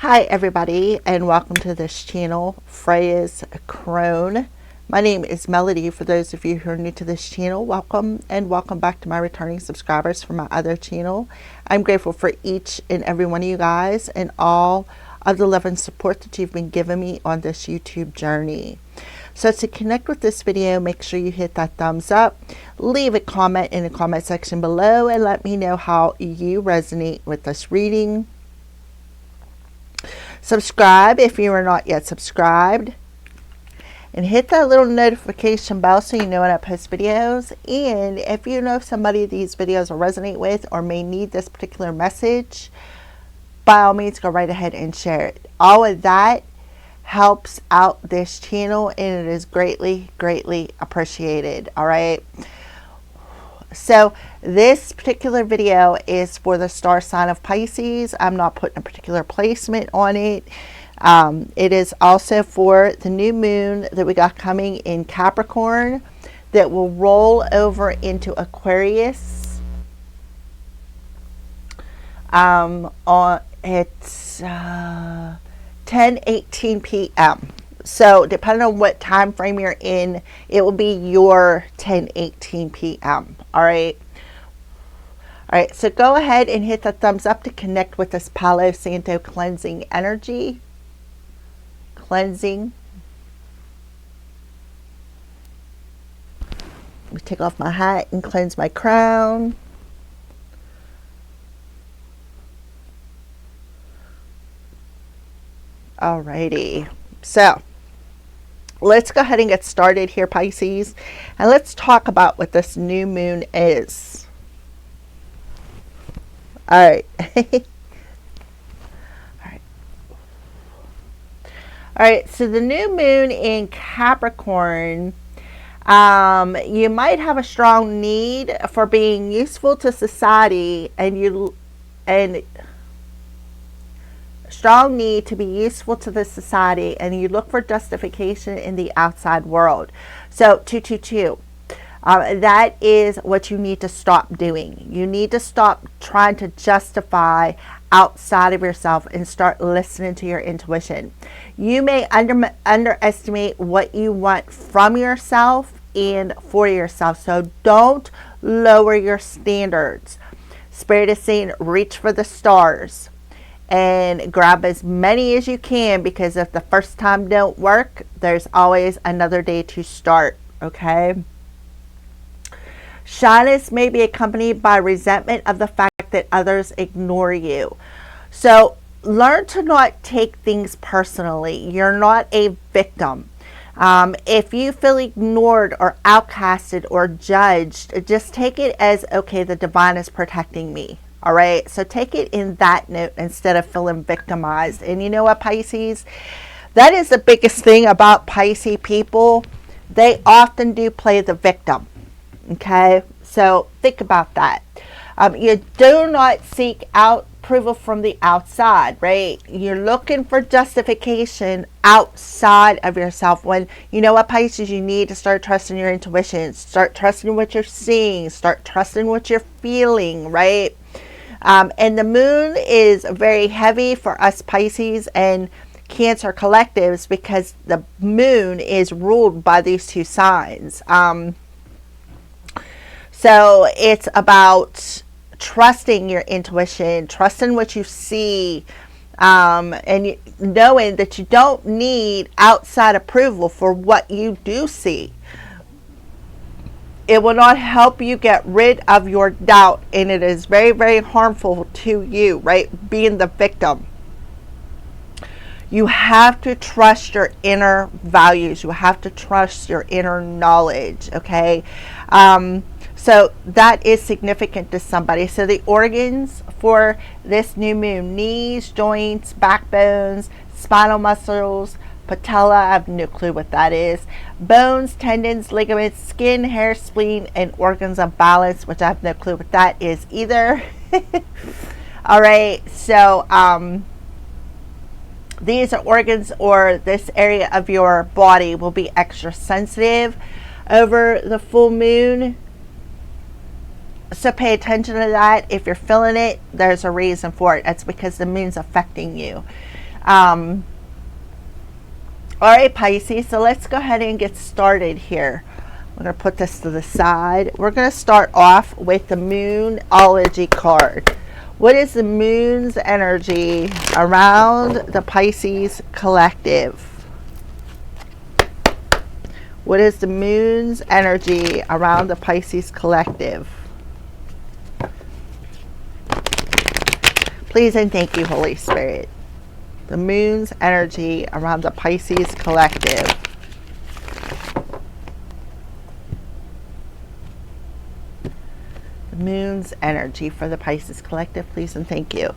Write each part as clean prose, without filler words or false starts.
Hi everybody, and welcome to this channel, Freya's Crone. My name is Melody. For those of you who are new to this channel, welcome, and welcome back to my returning subscribers from my other channel. I'm grateful for each and every one of you guys and all of the love and support that you've been giving me on this YouTube journey. So to connect with this video, make sure you hit that thumbs up, leave a comment in the comment section below, and let me know how you resonate with this reading. Subscribe if you are not yet subscribed, and hit that little notification bell so you know when I post videos. And if you know somebody these videos will resonate with or may need this particular message, by all means go right ahead and share it. All of that helps out this channel and it is greatly appreciated. All right, so this particular video is for the star sign of Pisces. I'm not putting a particular placement on it. It is also for the new moon that we got coming in Capricorn that will roll over into Aquarius on it's 10:18 p.m. So depending on what time frame you're in, it will be your 10:18 p.m. All right. All right. So go ahead and hit the thumbs up to connect with this Palo Santo cleansing energy. Cleansing. Let me take off my hat and cleanse my crown. Alrighty. So let's go ahead and get started here, Pisces, and let's talk about what this new moon is. All right. All right, so the new moon in Capricorn, you might have a strong need for being useful to society, and strong need to be useful to the society, and you look for justification in the outside world. So 222, that is what you need to stop doing. You need to stop trying to justify outside of yourself and start listening to your intuition. You may underestimate what you want from yourself and for yourself, so don't lower your standards. Spirit is saying reach for the stars and grab as many as you can, because if the first time don't work, there's always another day to start. Okay. Shyness may be accompanied by resentment of the fact that others ignore you. So learn to not take things personally. You're not a victim. If you feel ignored or outcasted or judged, just take it as, okay, the divine is protecting me. All right. So take it in that note instead of feeling victimized. And you know what, Pisces? That is the biggest thing about Pisces people. They often do play the victim. Okay. So think about that. You do not seek out approval from the outside, right? You're looking for justification outside of yourself, when you know what, Pisces, you need to start trusting your intuition, start trusting what you're seeing, start trusting what you're feeling, right? And the moon is very heavy for us Pisces and Cancer collectives, because the moon is ruled by these two signs. So it's about trusting your intuition, trusting what you see, and knowing that you don't need outside approval for what you do see. It will not help you get rid of your doubt, and it is very harmful to you, right? Being the victim. You have to trust your inner values. You have to trust your inner knowledge, okay? So that is significant to somebody. So the organs for this new moon: knees, joints, backbones, spinal muscles, patella, I have no clue what that is, bones, tendons, ligaments, skin, hair, spleen, and organs of balance, which I have no clue what that is either. All right, so these are organs, or this area of your body will be extra sensitive over the full moon. So pay attention to that. If you're feeling it, there's a reason for it. That's because the moon's affecting you. All right, Pisces, so let's go ahead and get started here. We're going to put this to the side. We're going to start off with the Moonology card. What is the moon's energy around the Pisces collective? What is the moon's energy around the Pisces collective? Please and thank you, Holy Spirit. The moon's energy around the Pisces collective. The moon's energy for the Pisces collective, please and thank you.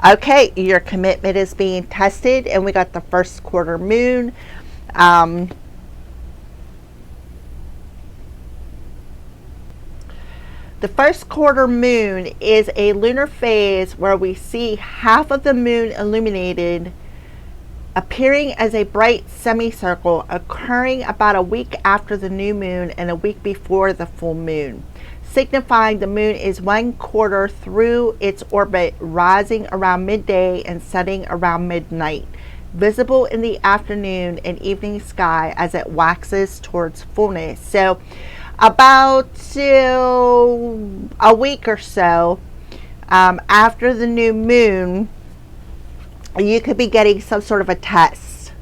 Okay, your commitment is being tested, and we got the first quarter moon. The first quarter moon is a lunar phase where we see half of the moon illuminated, appearing as a bright semicircle, occurring about a week after the new moon and a week before the full moon, signifying the moon is 1/4 through its orbit, rising around midday and setting around midnight, visible in the afternoon and evening sky as it waxes towards fullness. So about a week or so after the new moon, you could be getting some sort of a test.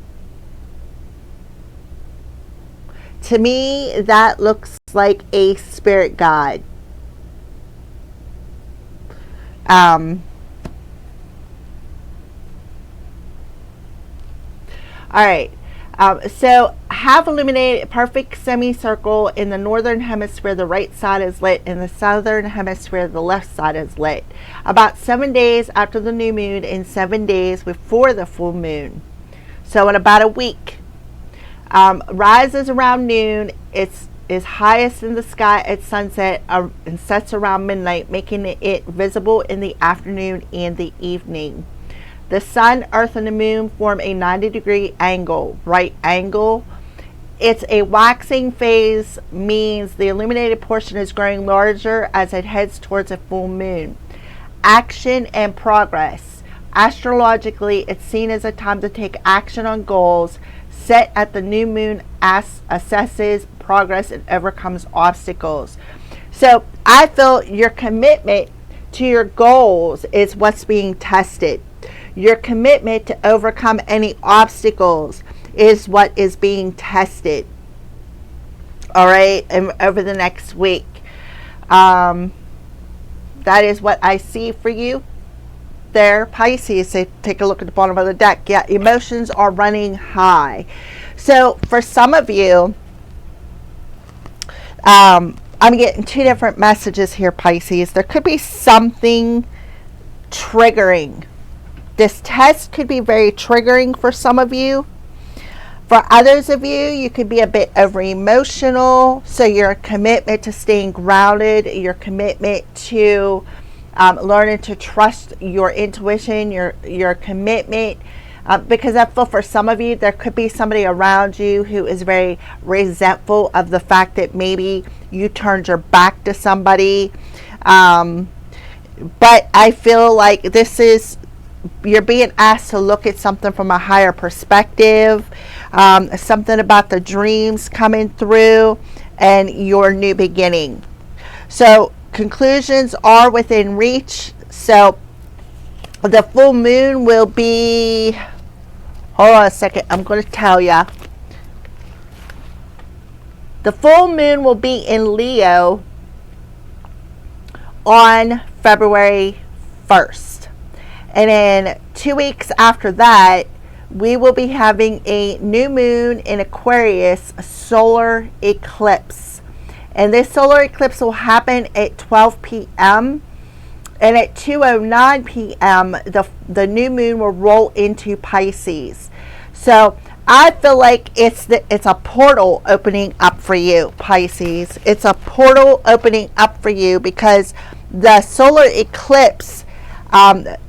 To me, that looks like a spirit guide. All right. So half illuminated, perfect semicircle in the northern hemisphere, the right side is lit. In the southern hemisphere, the left side is lit. About 7 days after the new moon and 7 days before the full moon. So in about a week. Rises around noon. It's is highest in the sky at sunset and sets around midnight, making it visible in the afternoon and the evening. The sun, earth, and the moon form a 90-degree angle, right angle. It's a waxing phase, means the illuminated portion is growing larger as it heads towards a full moon. Action and progress. Astrologically, it's seen as a time to take action on goals set at the new moon, assesses progress and overcomes obstacles. So I feel your commitment to your goals is what's being tested. Your commitment to overcome any obstacles is what is being tested. All right, and over the next week. That is what I see for you there, Pisces. So take a look at the bottom of the deck. Yeah, emotions are running high. So for some of you, I'm getting two different messages here, Pisces. There could be something triggering. This test could be very triggering for some of you. For others of you, you could be a bit over emotional. So your commitment to staying grounded, your commitment to learning to trust your intuition, your commitment, because I feel for some of you, there could be somebody around you who is very resentful of the fact that maybe you turned your back to somebody. But I feel like this is, you're being asked to look at something from a higher perspective, something about the dreams coming through and your new beginning. So conclusions are within reach. So the full moon will be, hold on a second, I'm going to tell you. The full moon will be in Leo on February 1st. And then 2 weeks after that, we will be having a new moon in Aquarius, a solar eclipse. And this solar eclipse will happen at 12 p.m. And at 2:09 p.m., the new moon will roll into Pisces. So I feel like it's a portal opening up for you, Pisces. It's a portal opening up for you because the solar eclipse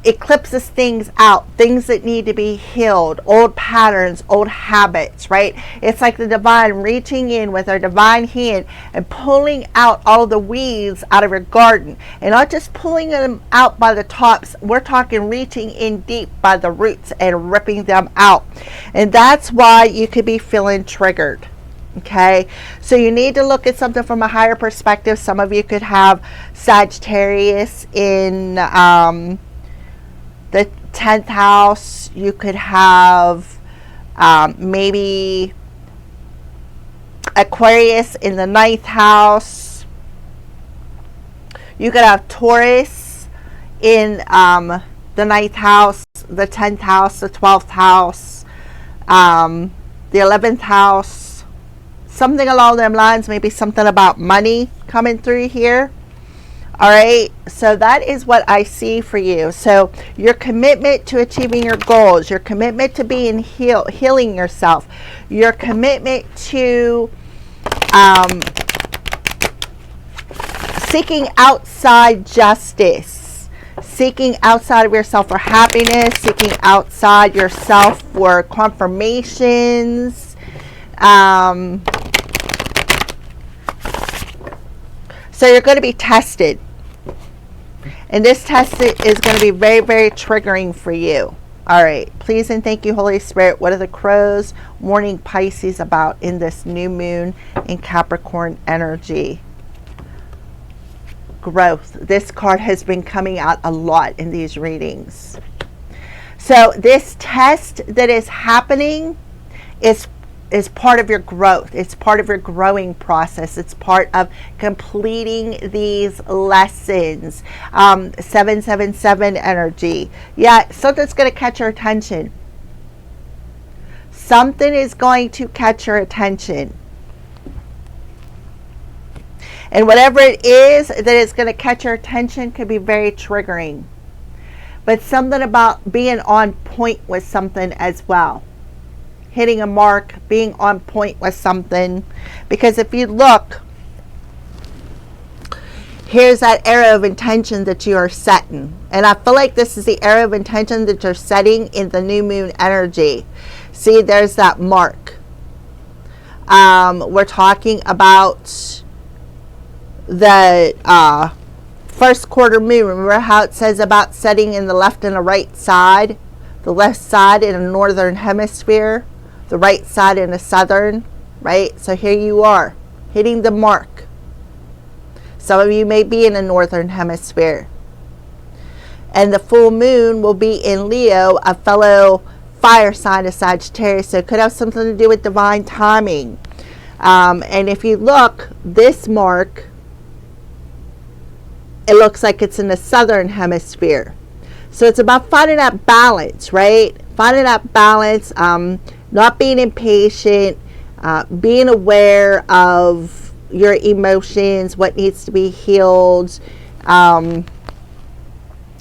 eclipses things out, things that need to be healed, old patterns, old habits, right? It's like the divine reaching in with our divine hand and pulling out all the weeds out of your garden, and not just pulling them out by the tops. We're talking reaching in deep by the roots and ripping them out. And that's why you could be feeling triggered. Okay, so you need to look at something from a higher perspective. Some of you could have Sagittarius in the 10th house. You could have maybe Aquarius in the 9th house. You could have Taurus in the 9th house, the 10th house, the 12th house, the 11th house. Something along them lines, maybe something about money coming through here. All right, so that is what I see for you. So your commitment to achieving your goals, your commitment to being healing yourself, your commitment to seeking outside justice, seeking outside of yourself for happiness, seeking outside yourself for confirmations. So you're going to be tested. And this test is going to be very, very triggering for you. All right. Please and thank you, Holy Spirit. What are the crows warning Pisces about in this new moon in Capricorn energy? Growth. This card has been coming out a lot in these readings. So this test that is happening is part of your growth. It's part of your growing process. It's part of completing these lessons. 777 energy. Yeah, something's going to catch your attention. Something is going to catch your attention. And whatever it is that is going to catch your attention could be very triggering. But something about being on point with something as well. Hitting a mark, being on point with something. Because if you look, here's that arrow of intention that you are setting. And I feel like this is the arrow of intention that you're setting in the new moon energy. See, there's that mark. We're talking about the first quarter moon. Remember how it says about setting in the left and the right side? The left side in a northern hemisphere, the right side in a southern, right? So here you are, hitting the mark. Some of you may be in the northern hemisphere. And the full moon will be in Leo, a fellow fire sign of Sagittarius. So it could have something to do with divine timing. And if you look, this mark, it looks like it's in the southern hemisphere. So it's about finding that balance, right? Finding that balance, not being impatient, being aware of your emotions, what needs to be healed,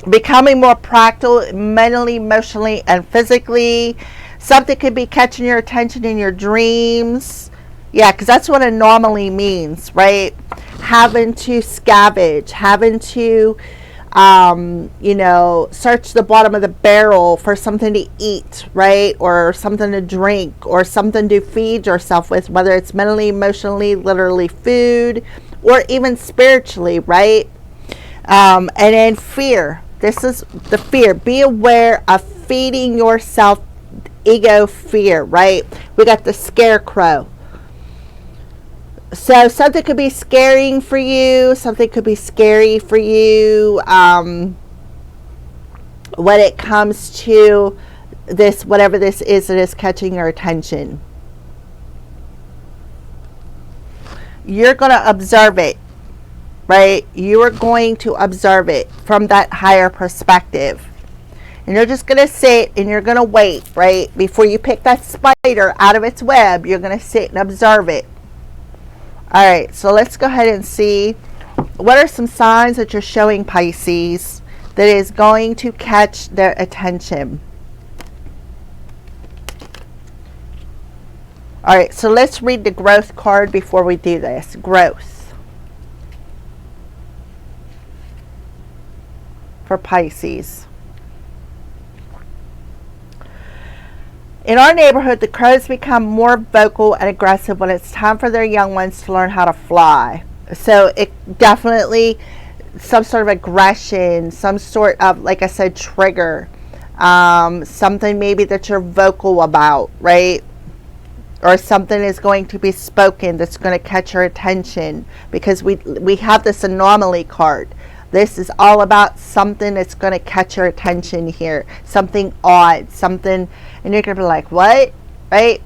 becoming more practical mentally, emotionally, and physically. Something could be catching your attention in your dreams. Yeah, because that's what anomaly means, right? Having to scavenge, having to search the bottom of the barrel for something to eat, right? Or something to drink, or something to feed yourself with, whether it's mentally, emotionally, literally food, or even spiritually, right? And then fear. This is the fear. Be aware of feeding yourself ego fear, right? We got the scarecrow. So something could be scaring for you. Something could be scary for you when it comes to this, whatever this is that is catching your attention. You're going to observe it, right? You are going to observe it from that higher perspective. And you're just going to sit and you're going to wait, right? Before you pick that spider out of its web, you're going to sit and observe it. All right, so let's go ahead and see what are some signs that you're showing Pisces that is going to catch their attention. All right, so let's read the growth card before we do this. Growth. for Pisces. In our neighborhood, the crows become more vocal and aggressive when it's time for their young ones to learn how to fly. So it definitely, some sort of aggression, some sort of, like I said, trigger, something maybe that you're vocal about, right? Or something is going to be spoken that's going to catch your attention, because we have this anomaly card. This is all about something that's going to catch your attention here. Something odd, something, and you're going to be like, what? Right?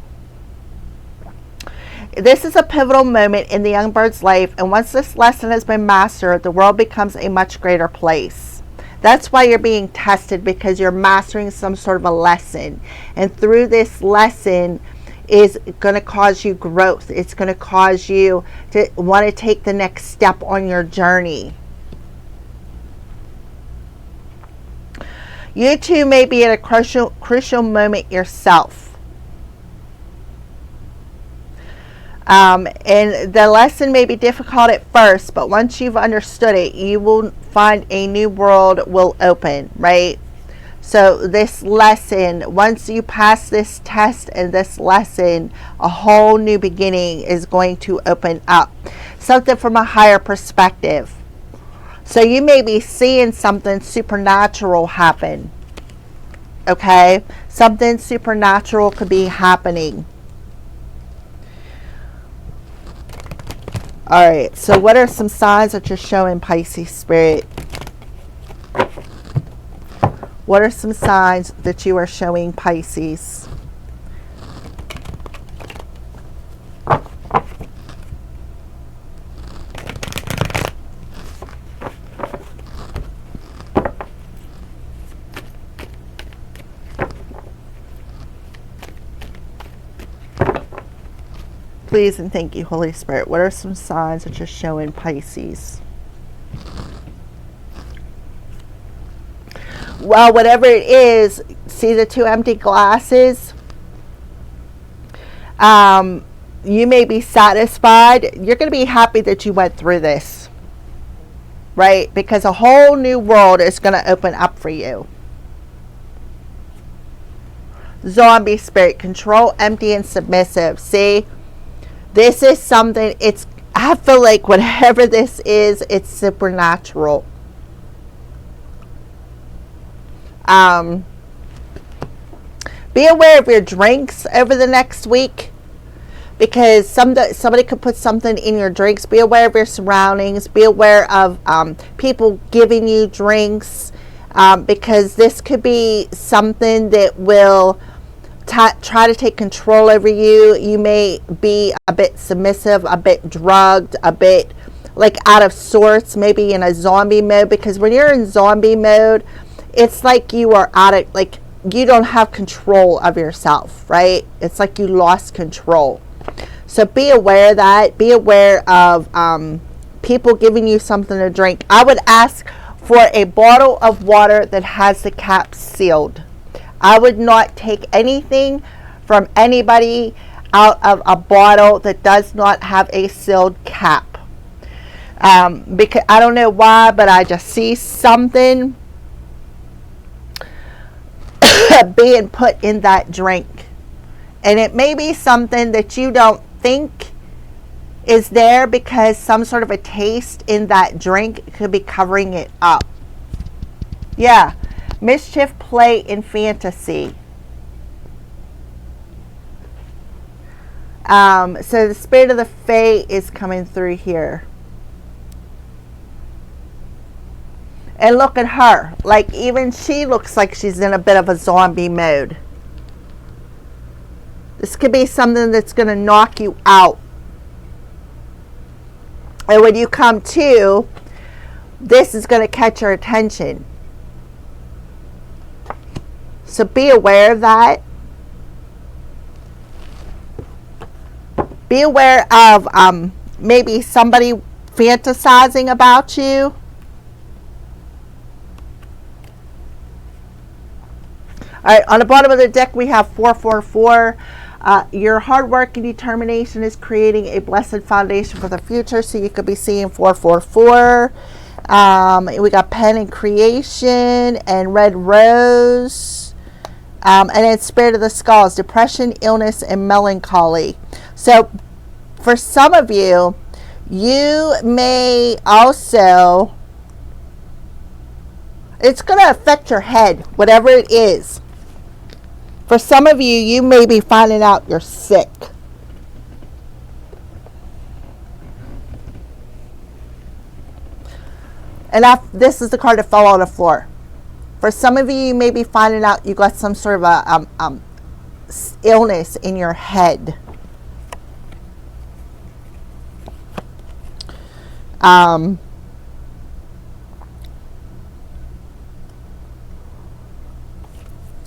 This is a pivotal moment in the young bird's life, and once this lesson has been mastered, the world becomes a much greater place. That's why you're being tested, because you're mastering some sort of a lesson. And through this lesson is going to cause you growth. It's going to cause you to want to take the next step on your journey. You too may be at a crucial moment yourself. And the lesson may be difficult at first, but once you've understood it, you will find a new world will open, right? So this lesson, once you pass this test and this lesson, a whole new beginning is going to open up. Something from a higher perspective. So you may be seeing something supernatural happen. Okay? Something supernatural could be happening. Alright, so what are some signs that you're showing, Pisces Spirit? What are some signs that you are showing, Pisces? Please and thank you, Holy Spirit. What are some signs that you're showing, Pisces? Well, whatever it is, see the two empty glasses? You may be satisfied. You're going to be happy that you went through this, right? Because a whole new world is going to open up for you. Zombie spirit, control, empty, and submissive. See, this is something, I feel like whatever this is, it's supernatural. Be aware of your drinks over the next week, because somebody could put something in your drinks. Be aware of your surroundings. Be aware of people giving you drinks, because this could be something that will try to take control over you. You may be a bit submissive, a bit drugged, a bit like out of sorts, maybe in a zombie mode, because when you're in zombie mode, it's like you are out of, like, you don't have control of yourself, right? It's like you lost control. So be aware of that. Be aware of people giving you something to drink. I would ask for a bottle of water that has the cap sealed. I would not take anything from anybody out of a bottle that does not have a sealed cap. Because I don't know why, but I just see something being put in that drink, and it may be something that you don't think is there, because some sort of a taste in that drink could be covering it up. Yeah, mischief, play, and fantasy. So the spirit of the Fae is coming through here. And look at her. Like, even she looks like she's in a bit of a zombie mode. This could be something that's going to knock you out. And when you come to, this is going to catch your attention. So be aware of that. Be aware of maybe somebody fantasizing about you. All right, on the bottom of the deck, we have 444. Your hard work and determination is creating a blessed foundation for the future. So you could be seeing 444. We got pen and creation and red rose. And then spirit of the skulls, depression, illness, and melancholy. So for some of you, you may also, it's going to affect your head, whatever it is. For some of you, you may be finding out you're sick. And this is the card that fell on the floor. For some of you, you may be finding out you got some sort of a illness in your head.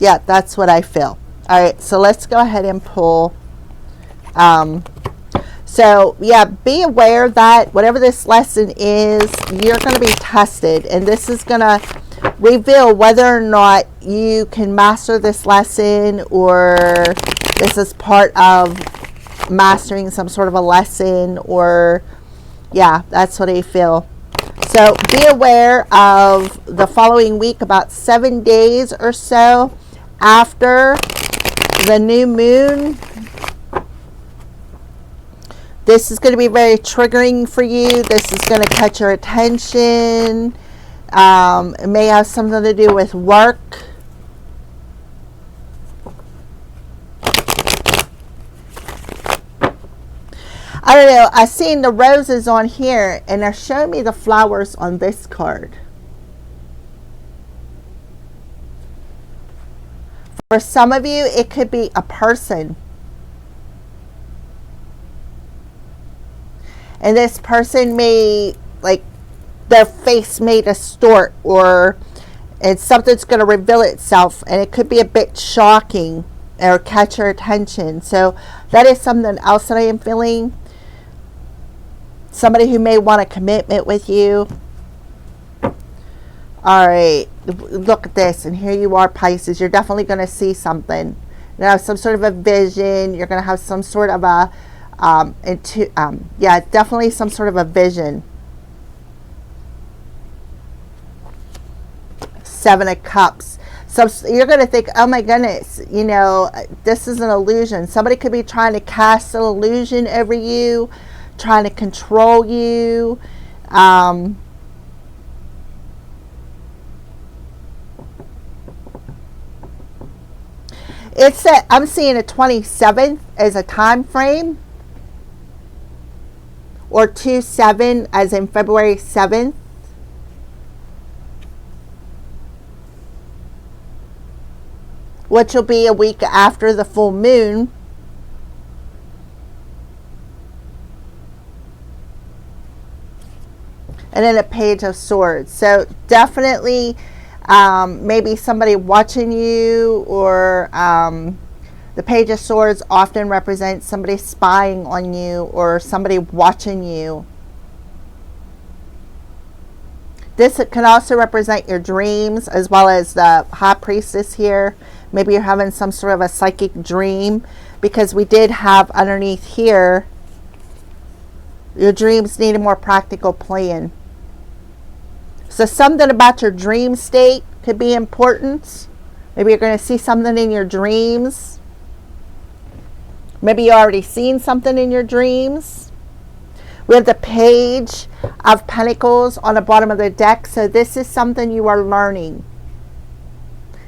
Yeah, that's what I feel. All right, so let's go ahead and pull. So yeah, be aware that whatever this lesson is, you're going to be tested, and this is going to reveal whether or not you can master this lesson, or this is part of mastering some sort of a lesson, or yeah, that's what I feel. So be aware of the following week, about 7 days or so after the new moon. This is going to be very triggering for you. This is going to catch your attention. It may have something to do with work. I don't know. I've seen the roses on here, and they're showing me the flowers on this card. For some of you, it could be a person. And this person may, like, their face may distort, or and something's going to reveal itself, and it could be a bit shocking or catch your attention. So that is something else that I am feeling. Somebody who may want a commitment with you. All right, look at this, and here you are, Pisces. You're definitely going to see something. You're going to have some sort of a vision. You're going to have some sort of a yeah, definitely some sort of a vision. 7 of Cups. So you're going to think, oh my goodness, you know, this is an illusion. Somebody could be trying to cast an illusion over you, trying to control you. It's a, I'm seeing a 27th as a time frame, or 2/7 as in February 7th. Which will be a week after the full moon. And then a Page of Swords. So definitely maybe somebody watching you, or the Page of Swords often represents somebody spying on you or somebody watching you. This can also represent your dreams, as well as the High Priestess here. Maybe you're having some sort of a psychic dream, because we did have underneath here, your dreams need a more practical plan. So something about your dream state could be important. Maybe you're going to see something in your dreams. Maybe you already seen something in your dreams. We have the Page of Pentacles on the bottom of the deck. So this is something you are learning.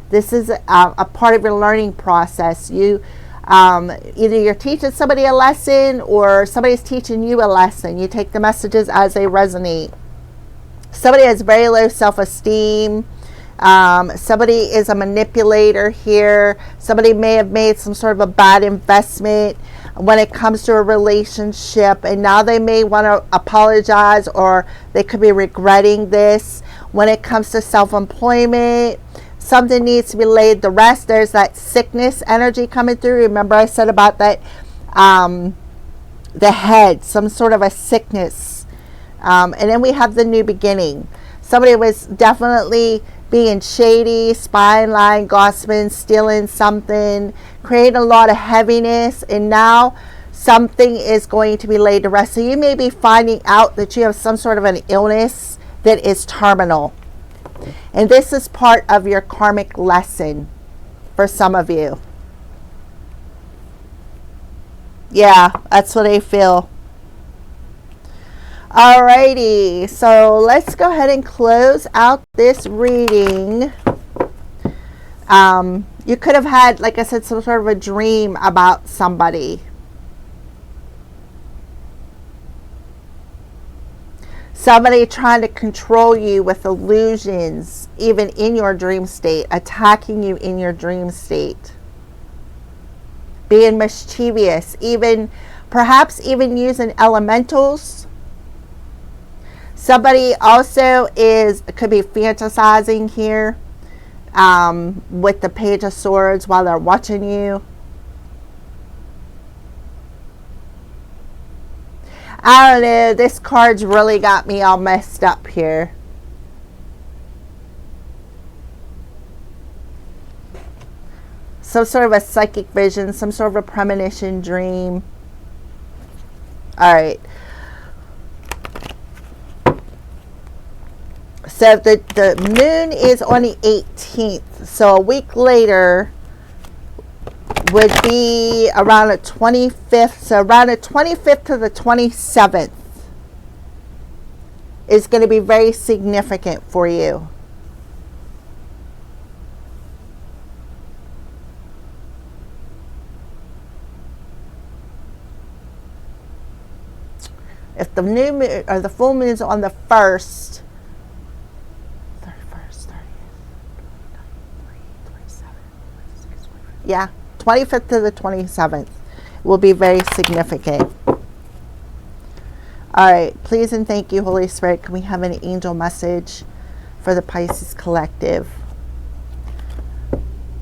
This is a part of your learning process. You either you're teaching somebody a lesson, or somebody's teaching you a lesson. You take the messages as they resonate. Somebody has very low self-esteem. Somebody is a manipulator here. Somebody may have made some sort of a bad investment when it comes to a relationship, and now they may want to apologize, or they could be regretting this. When it comes to self-employment, something needs to be laid to rest. There's that sickness energy coming through. Remember I said about that, the head, some sort of a sickness. And then we have the new beginning. Somebody was definitely being shady, spying, lying, gossiping, stealing something, creating a lot of heaviness, and now something is going to be laid to rest. So you may be finding out that you have some sort of an illness that is terminal. And this is part of your karmic lesson for some of you. Yeah, that's what I feel. Alrighty, so let's go ahead and close out this reading. You could have had, like I said, some sort of a dream about somebody. Somebody trying to control you with illusions, even in your dream state, attacking you in your dream state. Being mischievous, perhaps even using elementals. Somebody also could be fantasizing here with the Page of Swords while they're watching you. I don't know, this card's really got me all messed up here. Some sort of a psychic vision, some sort of a premonition dream. Alright. So the moon is on the 18th. So a week later would be around the 25th. So around the 25th to the 27th is going to be very significant for you. If the new moon or the full moon is on the 1st, 31st, 30th, 27th, yeah, 25th to the 27th will be very significant. All right, please and thank you, Holy Spirit. Can we have an angel message for the Pisces collective?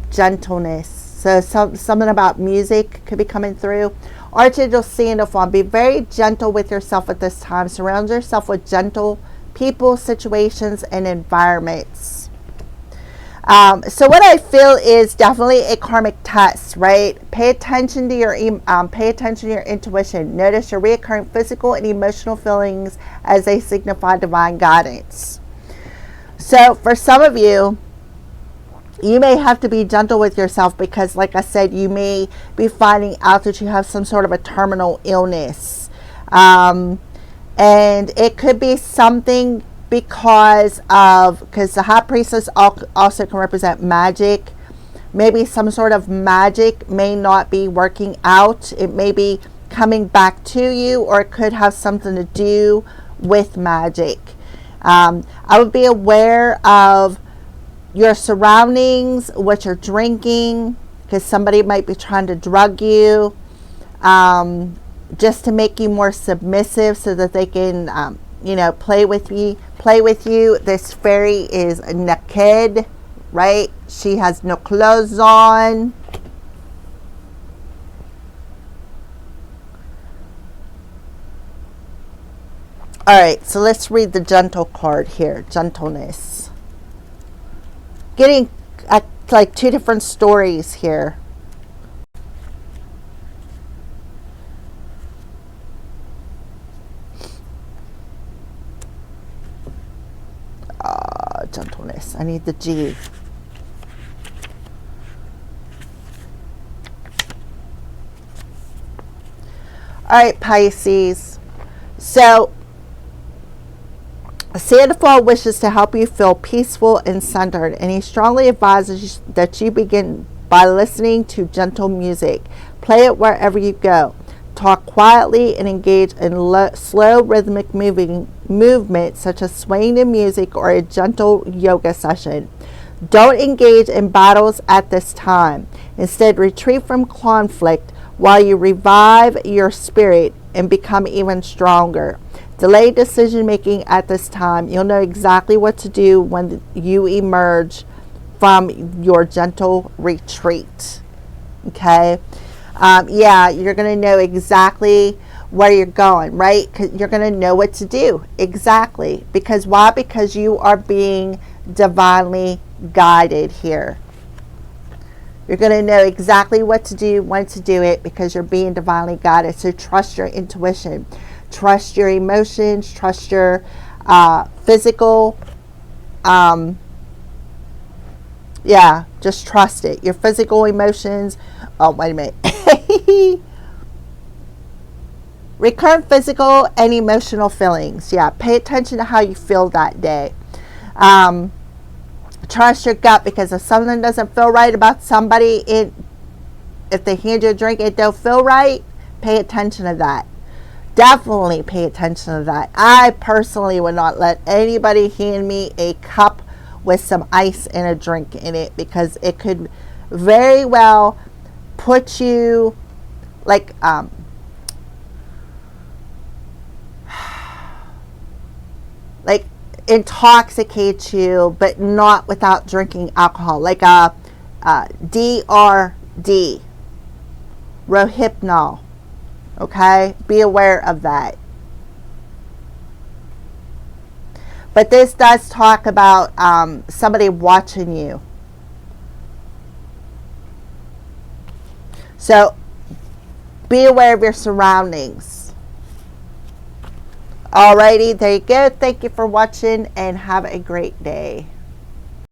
Gentleness. So something about music could be coming through. Archangel Sandalphon, be very gentle with yourself at this time. Surround yourself with gentle people, situations, and environments. So what I feel is definitely a karmic test, right? Pay attention to your intuition. Notice your recurring physical and emotional feelings as they signify divine guidance. So for some of you, you may have to be gentle with yourself because, like I said, you may be finding out that you have some sort of a terminal illness. And it could be something because the High Priestess also can represent magic. Maybe some sort of magic may not be working out. It may be coming back to you, or it could have something to do with magic. I would be aware of your surroundings, what you're drinking, because somebody might be trying to drug you just to make you more submissive so that they can play with you. This fairy is naked, right? She has no clothes on. All right, so let's read the gentle card here. Gentleness. Getting like two different stories here. Gentleness. I need the G. All right, Pisces. So Sandalphon wishes to help you feel peaceful and centered, and he strongly advises that you begin by listening to gentle music. Play it wherever you go. Talk quietly and engage in slow rhythmic movement such as swaying to music or a gentle yoga session. Don't engage in battles at this time. Instead, retreat from conflict while you revive your spirit and become even stronger. Delay decision making at this time. You'll know exactly what to do when you emerge from your gentle retreat. Okay? You're going to know exactly where you're going, right? 'Cause you're going to know what to do. Exactly. Because why? Because you are being divinely guided here. You're going to know exactly what to do, when to do it, because you're being divinely guided. So trust your intuition. Trust your emotions. Trust your physical, yeah, just trust it. Your physical emotions. Oh, wait a minute. Recurrent physical and emotional feelings. Yeah, pay attention to how you feel that day. Trust your gut, because if something doesn't feel right about somebody, if they hand you a drink, it don't feel right, pay attention to that. Definitely pay attention to that. I personally would not let anybody hand me a cup with some ice and a drink in it, because it could very well put you like intoxicate you, but not without drinking alcohol, like a DRD, Rohypnol. Okay, be aware of that. But this does talk about somebody watching you. So be aware of your surroundings. Alrighty, there you go. Thank you for watching and have a great day.